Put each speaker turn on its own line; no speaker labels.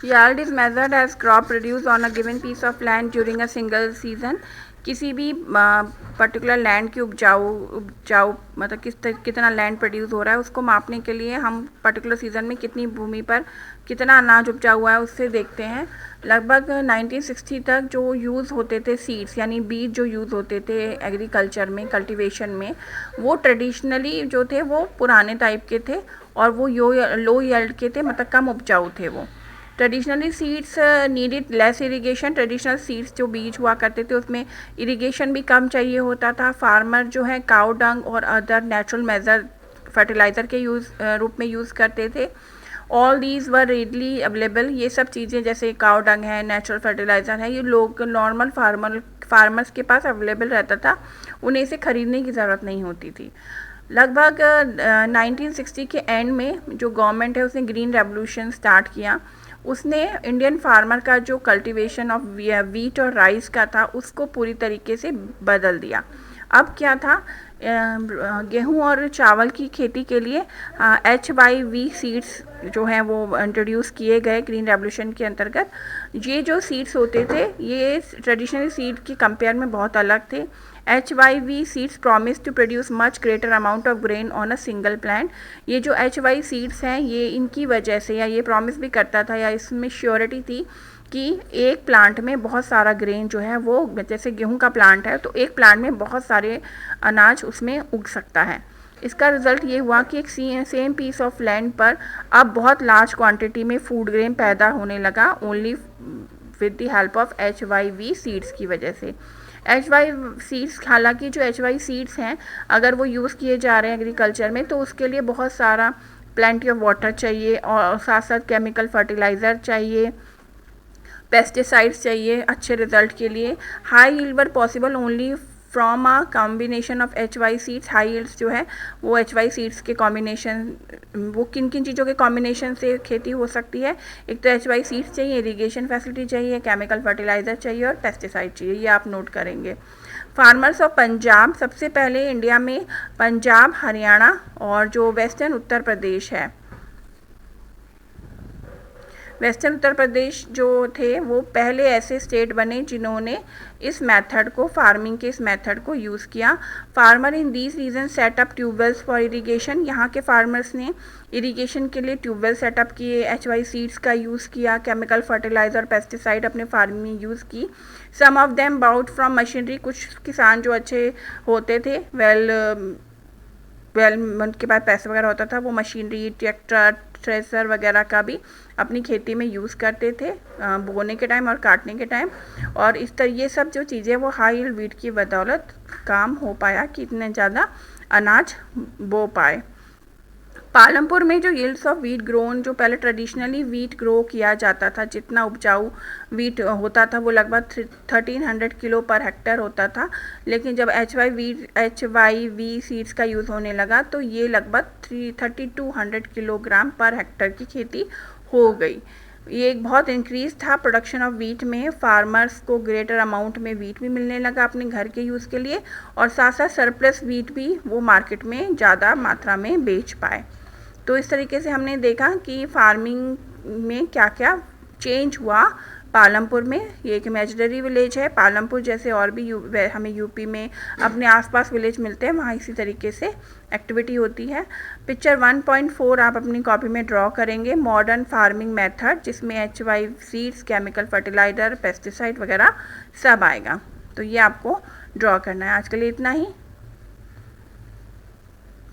Yield is measured as crop produced on a given piece of land during a single season. किसी भी particular land की उपजाऊ मतलब कितना लैंड प्रोड्यूस हो रहा है उसको मापने के लिए हम पर्टिकुलर सीजन में कितनी भूमि पर कितना अनाज उपजा हुआ है उससे देखते हैं। लगभग 1960 तक जो यूज़ होते थे सीड्स यानी बीज जो यूज़ होते थे एग्रीकल्चर में कल्टीवेशन में, वो ट्रेडिशनली जो थे वो पुराने टाइप के थे और वो लो यील्ड के थे, मतलब कम उपजाऊ थे वो। Traditionally seeds needed less irrigation. Traditional seeds जो बीज हुआ करते थे उसमें इरिगेशन भी कम चाहिए होता था। फार्मर जो है काउ डंग और अदर नेचुरल मेजर फर्टिलाइज़र के रूप में यूज़ करते थे। All these were readily available. ये सब चीज़ें जैसे काउ डंग है, नेचुरल फर्टिलाइज़र है, ये लोग नॉर्मल फार्मर्स के पास अवेलेबल रहता था, उन्हें इसे ख़रीदने की ज़रूरत नहीं होती थी। लगभग 1960 के एंड में जो गवर्नमेंट है उसने ग्रीन रेवोल्यूशन स्टार्ट किया। उसने इंडियन फार्मर का जो कल्टीवेशन ऑफ वीट और राइस का था उसको पूरी तरीके से बदल दिया। अब क्या था, गेहूं और चावल की खेती के लिए HYV सीड्स जो हैं वो इंट्रोड्यूस किए गए ग्रीन रेवोल्यूशन के अंतर्गत। ये जो सीड्स होते थे ये ट्रेडिशनल सीड के कंपेयर में बहुत अलग थे। HYV seeds promise to produce much greater amount of grain on a single plant. ये जो HY सीड्स हैं ये इनकी वजह से, या ये प्रॉमिस भी करता था या इसमें श्योरिटी थी कि एक प्लांट में बहुत सारा ग्रेन जो है वो, जैसे गेहूं का प्लांट है तो एक प्लांट में बहुत सारे अनाज उसमें उग सकता है। इसका रिजल्ट ये हुआ कि एक सेम पीस ऑफ लैंड पर अब बहुत लार्ज क्वांटिटी में फूड ग्रेन पैदा होने लगा, only with the help of HYV seeds की वजह से। HY सीड्स, हालांकि जो HY सीड्स हैं अगर वो यूज़ किए जा रहे हैं एग्रीकल्चर में तो उसके लिए बहुत सारा प्लेंटी ऑफ वाटर चाहिए और साथ साथ केमिकल फर्टिलाइज़र चाहिए, पेस्टिसाइड्स चाहिए अच्छे रिजल्ट के लिए। High yield were possible only from a combination of HY seeds. High yields जो है वो HY सीड्स के कॉम्बिनेशन, वो किन किन चीज़ों के कॉम्बिनेशन से खेती हो सकती है, एक तो HY सीड्स चाहिए, इरिगेशन फैसिलिटी चाहिए, केमिकल फर्टिलाइज़र चाहिए और पेस्टिसाइड चाहिए, ये आप नोट करेंगे। फार्मर्स ऑफ पंजाब, सबसे पहले इंडिया में पंजाब, हरियाणा और जो वेस्टर्न उत्तर प्रदेश है, वेस्टर्न उत्तर प्रदेश जो थे वो पहले ऐसे स्टेट बने जिन्होंने इस मेथड को, फार्मिंग के इस मेथड को यूज़ किया। Farmer in these region setup tubewells for irrigation. यहाँ के फार्मर्स ने इरिगेशन के लिए ट्यूबवेल सेटअप किए, HY सीड्स का यूज़ किया, केमिकल फर्टिलाइज़र, पेस्टिसाइड अपने फार्मिंग में यूज़ की। Some of them bought from machinery. कुछ किसान जो अच्छे होते थे, उनके पास पैसे वगैरह होता था, वो मशीनरी, ट्रैक्टर, थ्रेसर वगैरह का भी अपनी खेती में यूज़ करते थे बोने के टाइम और काटने के टाइम। और इस तरह ये सब जो चीज़ें वो हाई यील्ड वीट की बदौलत काम हो पाया कि इतने ज़्यादा अनाज बो पाए। पालमपुर में जो यील्ड्स ऑफ वीट ग्रोन, जो पहले ट्रेडिशनली वीट ग्रो किया जाता था, जितना उपजाऊ वीट होता था वो लगभग 1300 किलो पर हेक्टेयर होता था, लेकिन जब HYV सीड्स का यूज़ होने लगा तो ये लगभग 3200 किलोग्राम पर हेक्टेयर की खेती हो गई। ये एक बहुत इंक्रीज था प्रोडक्शन ऑफ वीट में। फार्मर्स को ग्रेटर अमाउंट में वीट भी मिलने लगा अपने घर के यूज़ के लिए और साथ साथ सरप्लस वीट भी वो मार्केट में ज़्यादा मात्रा में बेच पाए। तो इस तरीके से हमने देखा कि फार्मिंग में क्या क्या चेंज हुआ पालमपुर में। ये एक इमेजिनरी विलेज है पालमपुर, जैसे और भी हमें यूपी में अपने आसपास विलेज मिलते हैं, वहाँ इसी तरीके से एक्टिविटी होती है। पिक्चर 1.4 आप अपनी कॉपी में ड्रॉ करेंगे, मॉडर्न फार्मिंग मेथड, जिसमें HY seeds, chemical fertilizer, pesticide वगैरह सब आएगा। तो ये आपको ड्रॉ करना है। आज के लिए इतना ही।